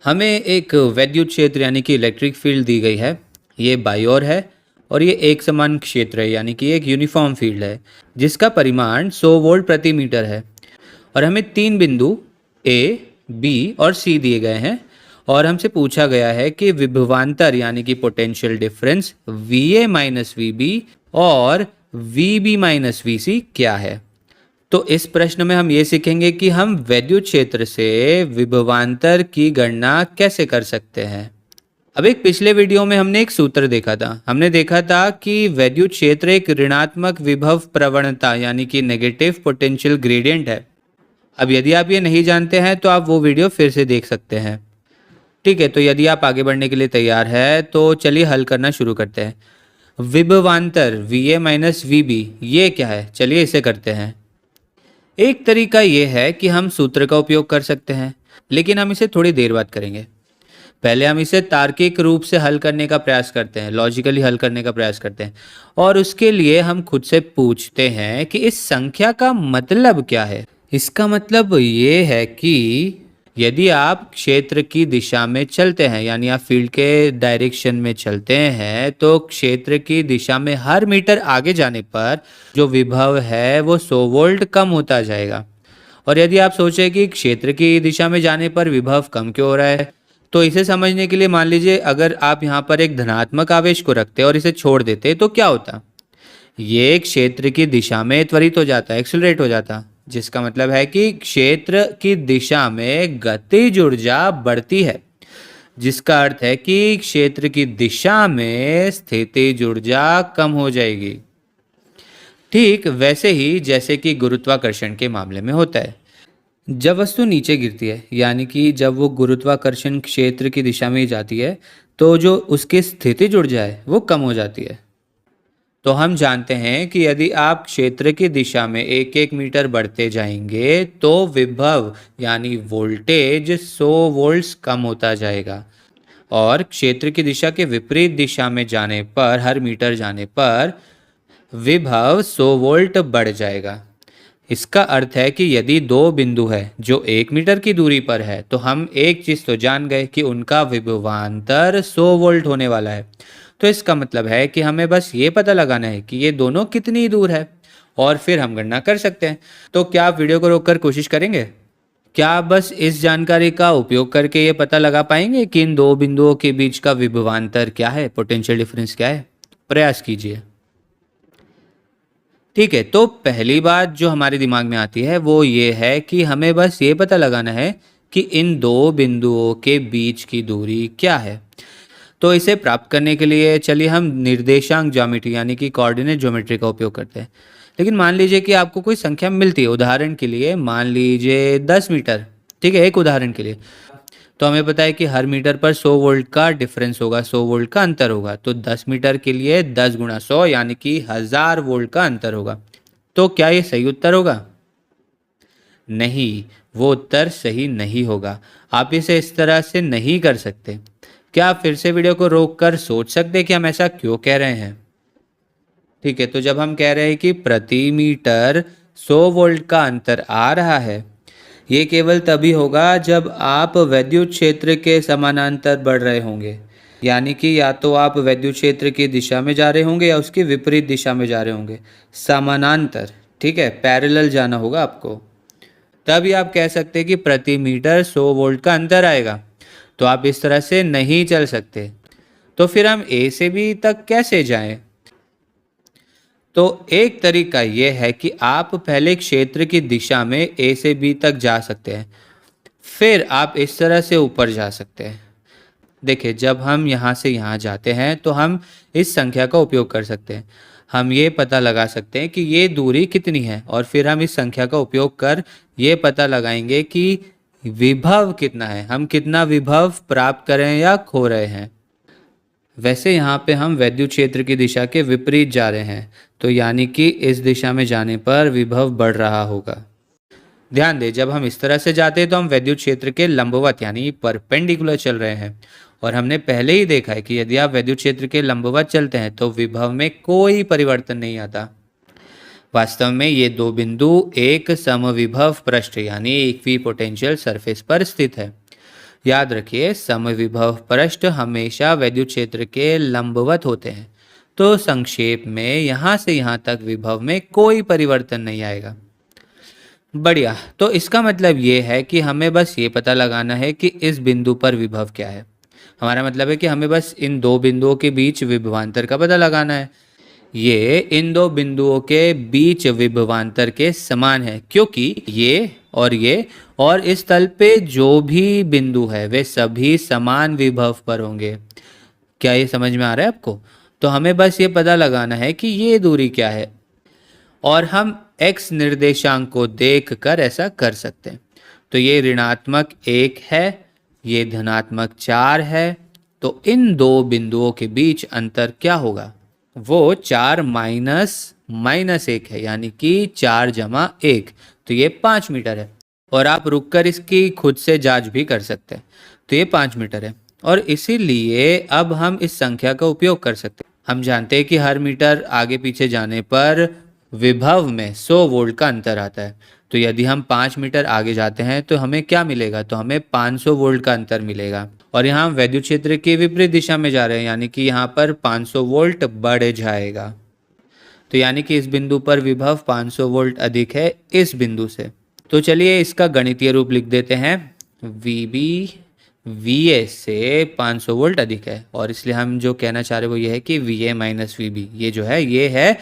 हमें एक वैद्युत क्षेत्र यानी कि इलेक्ट्रिक फील्ड दी गई है। ये बाई ओर है और ये एक समान क्षेत्र है यानी कि एक यूनिफॉर्म फील्ड है जिसका परिमाण 100 वोल्ट प्रति मीटर है। और हमें तीन बिंदु ए, बी और सी दिए गए हैं और हमसे पूछा गया है कि विभवांतर यानी कि potential difference V A minus V B और V B minus V C क्या है। तो इस प्रश्न में हम ये सीखेंगे कि हम वैद्युत क्षेत्र से विभवांतर की गणना कैसे कर सकते हैं। अब एक पिछले वीडियो में हमने एक सूत्र देखा था। हमने देखा था कि वैद्युत क्षेत्र एक ऋणात्मक विभव प्रवणता यानी कि नेगेटिव पोटेंशियल ग्रेडियंट है। अब यदि आप ये नहीं जानते हैं तो आप वो वीडियो फिर से देख सकते हैं। ठीक है, तो यदि आप आगे बढ़ने के लिए तैयार है तो चलिए हल करना शुरू करते हैं। विभवांतर V A minus V B ये क्या है, चलिए इसे करते हैं। एक तरीका ये है कि हम सूत्र का उपयोग कर सकते हैं, लेकिन हम इसे थोड़ी देर बाद करेंगे। पहले हम इसे तार्किक रूप से हल करने का प्रयास करते हैं, लॉजिकली हल करने का प्रयास करते हैं। और उसके लिए हम खुद से पूछते हैं कि इस संख्या का मतलब क्या है। इसका मतलब ये है कि यदि आप क्षेत्र की दिशा में चलते हैं यानी आप फील्ड के डायरेक्शन में चलते हैं तो क्षेत्र की दिशा में हर मीटर आगे जाने पर जो विभव है वो 100 वोल्ट कम होता जाएगा। और यदि आप सोचें कि क्षेत्र की दिशा में जाने पर विभव कम क्यों हो रहा है, तो इसे समझने के लिए मान लीजिए अगर आप यहाँ पर एक धनात्मक आवेश को रखते और इसे छोड़ देते तो क्या होता। ये क्षेत्र की दिशा में त्वरित हो जाता, एक्सेलरेट हो जाता, जिसका मतलब है कि क्षेत्र की दिशा में गतिज ऊर्जा बढ़ती है, जिसका अर्थ है कि क्षेत्र की दिशा में स्थितिज ऊर्जा कम हो जाएगी। ठीक वैसे ही जैसे कि गुरुत्वाकर्षण के मामले में होता है। जब वस्तु नीचे गिरती है यानी कि जब वो गुरुत्वाकर्षण क्षेत्र की दिशा में ही जाती है तो जो उसकी स्थितिज ऊर्जा है वो कम हो जाती है। तो हम जानते हैं कि यदि आप क्षेत्र की दिशा में एक एक मीटर बढ़ते जाएंगे तो विभव यानी वोल्टेज 100 वोल्ट्स कम होता जाएगा और क्षेत्र की दिशा के विपरीत दिशा में जाने पर हर मीटर जाने पर विभव 100 वोल्ट बढ़ जाएगा। इसका अर्थ है कि यदि दो बिंदु है जो 1 मीटर की दूरी पर है तो हम एक चीज तो जान गए कि उनका विभवांतर 100 वोल्ट होने वाला है। तो इसका मतलब है कि हमें बस ये पता लगाना है कि ये दोनों कितनी दूर है और फिर हम गणना कर सकते हैं। तो क्या आप वीडियो को रोककर कोशिश करेंगे? क्या आप बस इस जानकारी का उपयोग करके ये पता लगा पाएंगे कि इन दो बिंदुओं के बीच का विभवांतर क्या है, पोटेंशियल डिफरेंस क्या है? प्रयास कीजिए। ठीक है, तो पहली बात जो हमारे दिमाग में आती है वो ये है कि हमें बस ये पता लगाना है कि इन दो बिंदुओं के बीच की दूरी क्या है। तो इसे प्राप्त करने के लिए चलिए हम निर्देशांक ज्योमेट्री यानी कि कोऑर्डिनेट ज्योमेट्री का उपयोग करते हैं। लेकिन मान लीजिए कि आपको कोई संख्या मिलती है, उदाहरण के लिए मान लीजिए 10 मीटर। ठीक है, एक उदाहरण के लिए। तो हमें पता है कि हर मीटर पर 100 वोल्ट का डिफरेंस होगा, 100 वोल्ट का अंतर होगा। तो 10 मीटर के लिए 10 गुणा 100 यानी कि 1000 वोल्ट का अंतर होगा। तो क्या ये सही उत्तर होगा? नहीं, वो उत्तर सही नहीं होगा। आप इसे इस तरह से नहीं कर सकते। क्या आप फिर से वीडियो को रोककर सोच सकते हैं कि हम ऐसा क्यों कह रहे हैं? ठीक है, तो जब हम कह रहे हैं कि प्रति मीटर 100 वोल्ट का अंतर आ रहा है, ये केवल तभी होगा जब आप वैद्युत क्षेत्र के समानांतर बढ़ रहे होंगे। यानी कि या तो आप वैद्युत क्षेत्र की दिशा में जा रहे होंगे या उसकी विपरीत दिशा में जा रहे होंगे, समानांतर। ठीक है, पैरेलल जाना होगा आपको। तभी आप कह सकते हैं कि प्रति मीटर 100 वोल्ट का अंतर आएगा। तो आप इस तरह से नहीं चल सकते। तो फिर हम ए से बी तक कैसे जाएं? तो एक तरीका यह है कि आप पहले क्षेत्र की दिशा में ए से बी तक जा सकते हैं, फिर आप इस तरह से ऊपर जा सकते हैं। देखिए, जब हम यहाँ से यहाँ जाते हैं तो हम इस संख्या का उपयोग कर सकते हैं। हम ये पता लगा सकते हैं कि ये दूरी कितनी है और फिर हम इस संख्या का उपयोग कर ये पता लगाएंगे कि विभव कितना है, हम कितना विभव प्राप्त करें या खो रहे हैं। वैसे यहाँ पे हम वैद्युत क्षेत्र की दिशा के विपरीत जा रहे हैं, तो यानी कि इस दिशा में जाने पर विभव बढ़ रहा होगा। ध्यान दें, जब हम इस तरह से जाते हैं तो हम वैद्युत क्षेत्र के लंबवत यानी परपेंडिकुलर चल रहे हैं। और हमने पहले ही देखा है कि यदि आप वैद्युत क्षेत्र के लंबवत चलते हैं तो विभव में कोई परिवर्तन नहीं आता। वास्तव में ये दो बिंदु एक समविभव पृष्ठ यानी इक्विपोटेंशियल सरफेस पर स्थित है। याद रखिए समविभव पृष्ठ हमेशा विद्युत क्षेत्र के लंबवत होते हैं। तो संक्षेप में यहाँ से यहाँ तक विभव में कोई परिवर्तन नहीं आएगा। बढ़िया, तो इसका मतलब ये है कि हमें बस ये पता लगाना है कि इस बिंदु पर विभव क्या है। हमारा मतलब है कि हमें बस इन दो बिंदुओं के बीच विभवांतर का पता लगाना है। ये इन दो बिंदुओं के बीच विभवांतर के समान है, क्योंकि ये और इस तल पे जो भी बिंदु है वे सभी समान विभव पर होंगे। क्या ये समझ में आ रहा है आपको? तो हमें बस ये पता लगाना है कि ये दूरी क्या है, और हम x निर्देशांक को देखकर ऐसा कर सकते हैं। तो ये ऋणात्मक 1 है, ये धनात्मक 4 है। तो इन दो बिंदुओं के बीच अंतर क्या होगा? वो 4 माइनस 1 है, यानी कि 4 जमा 1, तो ये 5 मीटर है। और आप रुककर इसकी खुद से जांच भी कर सकते हैं। तो ये 5 मीटर है, और इसीलिए अब हम इस संख्या का उपयोग कर सकते हैं। हम जानते हैं कि हर मीटर आगे पीछे जाने पर विभव में 100 वोल्ट का अंतर आता है। तो यदि हम 5 मीटर आगे जाते हैं तो हमें क्या मिलेगा? तो हमें 500 वोल्ट का अंतर मिलेगा। और यहाँ हम वैद्युत क्षेत्र की विपरीत दिशा में जा रहे हैं, यानी कि यहाँ पर 500 वोल्ट बढ़ जाएगा। तो यानी कि इस बिंदु पर विभव 500 वोल्ट अधिक है इस बिंदु से। तो चलिए इसका गणितीय रूप लिख देते हैं। VB VA से 500 वोल्ट अधिक है, और इसलिए हम जो कहना चाह रहे हैं वो ये है कि VA माइनस VB ये जो है ये है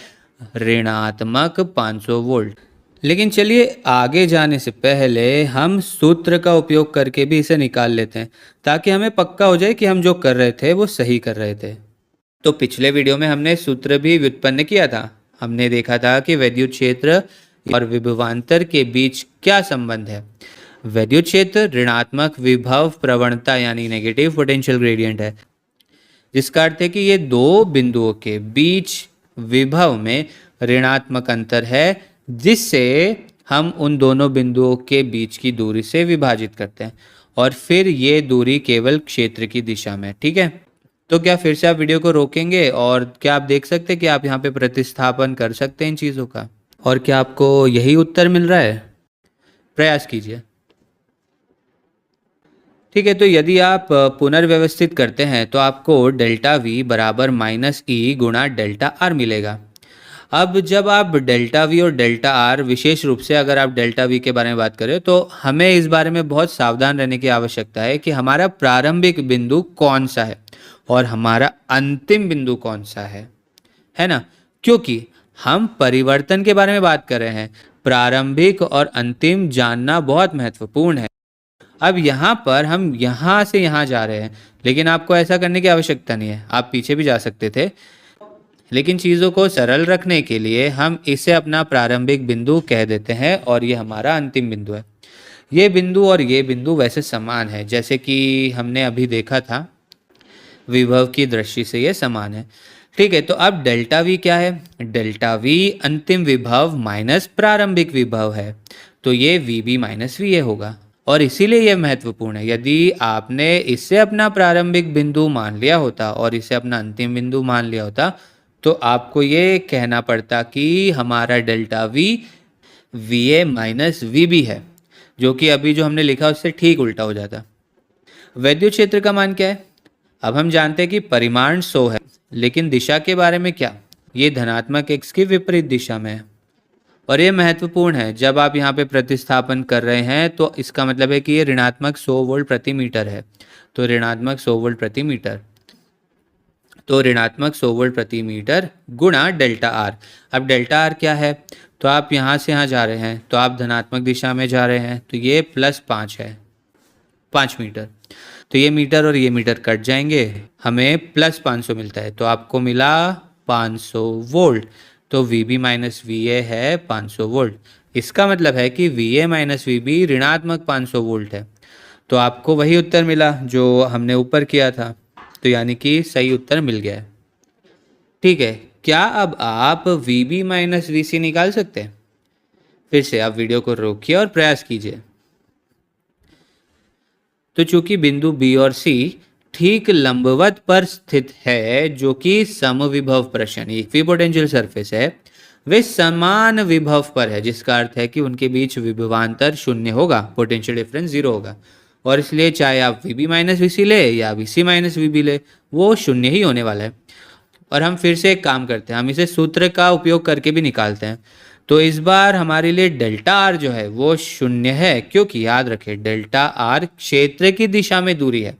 ऋणात्मक 500 वोल्ट। लेकिन चलिए आगे जाने से पहले हम सूत्र का उपयोग करके भी इसे निकाल लेते हैं, ताकि हमें पक्का हो जाए कि हम जो कर रहे थे वो सही कर रहे थे। तो पिछले वीडियो में हमने सूत्र भी व्युत्पन्न किया था। हमने देखा था कि विद्युत क्षेत्र और विभवांतर के बीच क्या संबंध है। विद्युत क्षेत्र ऋणात्मक विभव प्रवणता यानी नेगेटिव पोटेंशियल ग्रेडियंट है, जिसका अर्थ है कि ये दो बिंदुओं के बीच विभव में ऋणात्मक अंतर है, जिससे हम उन दोनों बिंदुओं के बीच की दूरी से विभाजित करते हैं, और फिर ये दूरी केवल क्षेत्र की दिशा में। ठीक है, तो क्या फिर से आप वीडियो को रोकेंगे और क्या आप देख सकते हैं कि आप यहाँ पे प्रतिस्थापन कर सकते हैं इन चीज़ों का, और क्या आपको यही उत्तर मिल रहा है? प्रयास कीजिए। ठीक है, तो यदि आप पुनर्व्यवस्थित करते हैं तो आपको डेल्टा V बराबर -E गुणा डेल्टा R मिलेगा। अब जब आप डेल्टा V और डेल्टा R, विशेष रूप से अगर आप डेल्टा V के बारे में बात करें, तो हमें इस बारे में बहुत सावधान रहने की आवश्यकता है कि हमारा प्रारंभिक बिंदु कौन सा है और हमारा अंतिम बिंदु कौन सा है ना? क्योंकि हम परिवर्तन के बारे में बात कर रहे हैं। प्रारंभिक और अंतिम जानना बहुत महत्वपूर्ण है। अब यहाँ पर हम यहाँ से यहाँ जा रहे हैं, लेकिन आपको ऐसा करने की आवश्यकता नहीं है, आप पीछे भी जा सकते थे। लेकिन चीज़ों को सरल रखने के लिए हम इसे अपना प्रारंभिक बिंदु कह देते हैं, और ये हमारा अंतिम बिंदु है। ये बिंदु और ये बिंदु वैसे समान है, जैसे कि हमने अभी देखा था, विभव की दृष्टि से ये समान है। ठीक है, तो अब डेल्टा V क्या है? डेल्टा V अंतिम विभव माइनस प्रारंभिक विभव है, तो ये VB माइनस VA होगा, और इसीलिए यह महत्वपूर्ण है। यदि आपने इसे अपना प्रारंभिक बिंदु मान लिया होता और इसे अपना अंतिम बिंदु मान लिया होता, तो आपको ये कहना पड़ता कि हमारा delta V VA minus VB है, जो कि अभी जो हमने लिखा उससे ठीक उल्टा हो जाता। विद्युत क्षेत्र का मान क्या है? अब हम जानते हैं कि परिमाण 100 है, लेकिन दिशा के बारे में क्या? ये धनात्मक x की विपरीत दिशा में है, और ये महत्वपूर्ण है। जब आप यहाँ पे प्रतिस्थापन कर रहे हैं तो इसका मतलब है कि ये ऋणात्मक 100 वोल्ट प्रति मीटर है। तो ऋणात्मक 100 वोल्ट प्रति मीटर, तो ऋणात्मक 100 वोल्ट प्रति मीटर गुणा डेल्टा R। अब डेल्टा R क्या है? तो आप यहाँ से यहाँ जा रहे हैं तो आप धनात्मक दिशा में जा रहे हैं, तो ये +5 है, 5 मीटर। तो ये मीटर और ये मीटर कट जाएंगे, हमें +500 मिलता है, तो आपको मिला 500 वोल्ट। तो VB माइनस VA है 500 वोल्ट। इसका मतलब है कि VA माइनस VB ऋणात्मक 500 वोल्ट है। तो आपको वही उत्तर मिला जो हमने ऊपर किया था, तो यानी कि सही उत्तर मिल गया है। ठीक है, क्या अब आप VB माइनस VC निकाल सकते हैं? फिर से आप वीडियो को रोकिए और प्रयास कीजिए। तो चूंकि बिंदु B और C ठीक लंबवत पर स्थित है, जो कि समविभव प्रश्न इक्विपोटेंशियल सरफेस है, वे समान विभव पर है, जिसका अर्थ है कि उनके बीच विभवांतर 0 होगा, पोटेंशियल डिफरेंस 0 होगा। और इसलिए चाहे आप VB माइनस VC ले या VC माइनस VB ले, वो शून्य ही होने वाला है। और हम फिर से एक काम करते हैं, हम इसे सूत्र का उपयोग करके भी निकालते हैं। तो इस बार हमारे लिए डेल्टा आर जो है वो शून्य है, क्योंकि याद रखें डेल्टा आर क्षेत्र की दिशा में दूरी है।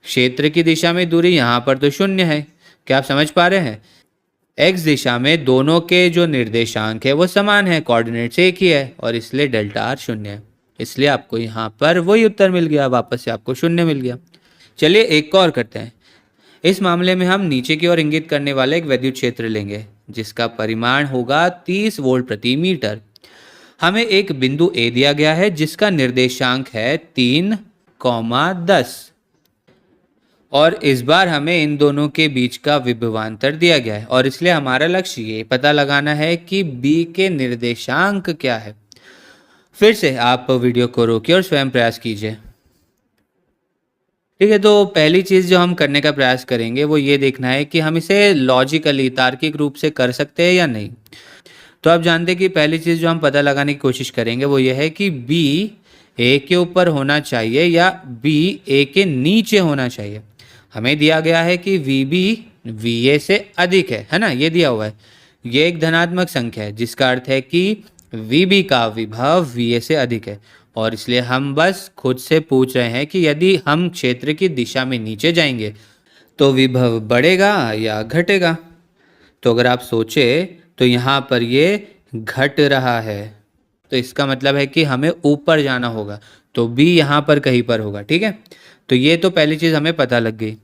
क्षेत्र की दिशा में दूरी यहाँ पर तो शून्य है। क्या आप समझ पा रहे हैं? एक्स दिशा में दोनों के जो निर्देशांक है वो समान है, कोऑर्डिनेट्स एक ही है, और इसलिए डेल्टा आर शून्य है। इसलिए आपको यहाँ पर वही उत्तर मिल गया, वापस से आपको शून्य मिल गया। चलिए एक और करते हैं। इस मामले में हम नीचे की ओर इंगित करने वाले एक विद्युत क्षेत्र लेंगे जिसका परिमाण होगा 30 वोल्ट प्रति मीटर। हमें एक बिंदु ए दिया गया है जिसका निर्देशांक है 3,10 और इस बार हमें इन दोनों के बीच का विभवांतर दिया गया है, और इसलिए हमारा लक्ष्य ये पता लगाना है कि बी के निर्देशांक क्या है। फिर से आप वीडियो को रोकिए और स्वयं प्रयास कीजिए। ठीक है, तो पहली चीज़ जो हम करने का प्रयास करेंगे वो ये देखना है कि हम इसे लॉजिकली तार्किक रूप से कर सकते हैं या नहीं। तो आप जानते हैं कि पहली चीज़ जो हम पता लगाने की कोशिश करेंगे वो ये है कि बी ए के ऊपर होना चाहिए या बी ए के नीचे होना चाहिए। हमें दिया गया है कि वी बी वी ए से अधिक है ना, ये दिया हुआ है। ये एक धनात्मक संख्या है जिसका अर्थ है कि वी बी का विभव वी ए से अधिक है, और इसलिए हम बस खुद से पूछ रहे हैं कि यदि हम क्षेत्र की दिशा में नीचे जाएंगे तो विभव बढ़ेगा या घटेगा। तो अगर आप सोचे तो यहाँ पर ये घट रहा है, तो इसका मतलब है कि हमें ऊपर जाना होगा, तो बी यहाँ पर कहीं पर होगा। ठीक है, तो ये तो पहली चीज़ हमें पता लग गई।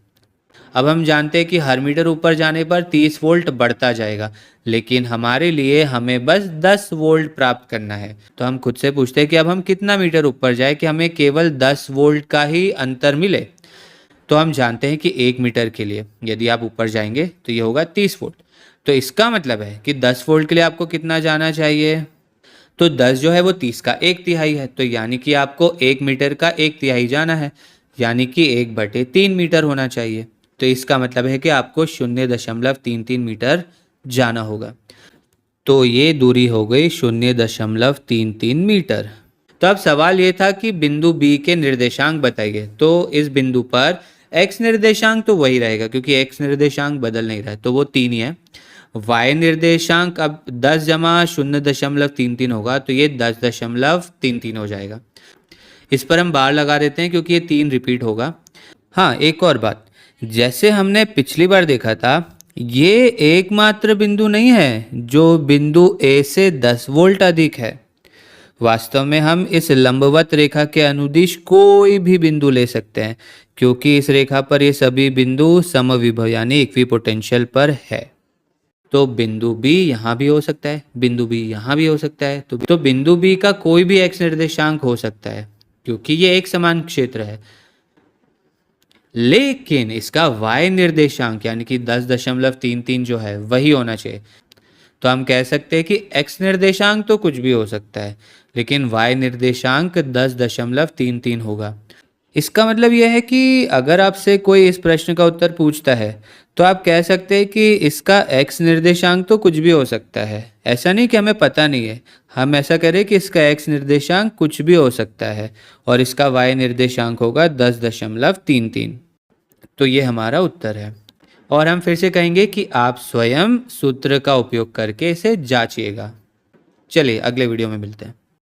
अब हम जानते हैं कि हर मीटर ऊपर जाने पर 30 वोल्ट बढ़ता जाएगा, लेकिन हमारे लिए हमें बस 10 वोल्ट प्राप्त करना है। तो हम खुद से पूछते हैं कि अब हम कितना मीटर ऊपर जाए कि हमें केवल 10 वोल्ट का ही अंतर मिले। तो हम जानते हैं कि 1 मीटर के लिए यदि आप ऊपर जाएंगे तो ये होगा 30 वोल्ट। तो इसका मतलब है कि 10 वोल्ट के लिए आपको कितना जाना चाहिए? तो 10 जो है वो 30 का 1/3 है, तो यानी कि आपको 1 मीटर का 1/3 जाना है, यानी कि 1/3 मीटर होना चाहिए। तो इसका मतलब है कि आपको 0.33 मीटर जाना होगा। तो ये दूरी हो गई 0.33 मीटर। तो अब सवाल ये था कि बिंदु बी के निर्देशांक बताइए। तो इस बिंदु पर एक्स निर्देशांक तो वही रहेगा क्योंकि एक्स निर्देशांक बदल नहीं रहा है, तो वो 3 ही है। वाई निर्देशांक अब 10 जमा 0.33 होगा, तो ये 10.33 हो जाएगा। इस पर हम बार लगा देते हैं क्योंकि ये 3 रिपीट होगा। हाँ, एक और बात, जैसे हमने पिछली बार देखा था, ये एकमात्र बिंदु नहीं है जो बिंदु ए से 10 वोल्ट अधिक है। वास्तव में हम इस लंबवत रेखा के अनुदिश कोई भी बिंदु ले सकते हैं, क्योंकि इस रेखा पर ये सभी बिंदु समविभव यानी इक्विपोटेंशियल पर है। तो बिंदु बी यहाँ भी हो सकता है, बिंदु बी यहाँ भी हो सकता है, तो बिंदु बी का कोई भी एक्स निर्देशांक हो सकता है क्योंकि ये एक समान क्षेत्र है। लेकिन इसका y निर्देशांक यानी कि 10.33 जो है वही होना चाहिए। तो हम कह सकते हैं कि x निर्देशांक तो कुछ भी हो सकता है, लेकिन y निर्देशांक 10.33 होगा। इसका मतलब यह है कि अगर आपसे कोई इस प्रश्न का उत्तर पूछता है तो आप कह सकते हैं कि इसका x निर्देशांक तो कुछ भी हो सकता है। ऐसा नहीं कि हमें पता नहीं है, हम ऐसा करें कि इसका x निर्देशांक कुछ भी हो सकता है और इसका y निर्देशांक होगा 10.33। तो ये हमारा उत्तर है। और हम फिर से कहेंगे कि आप स्वयं सूत्र का उपयोग करके इसे जांचिएगा। चलिए अगले वीडियो में मिलते हैं।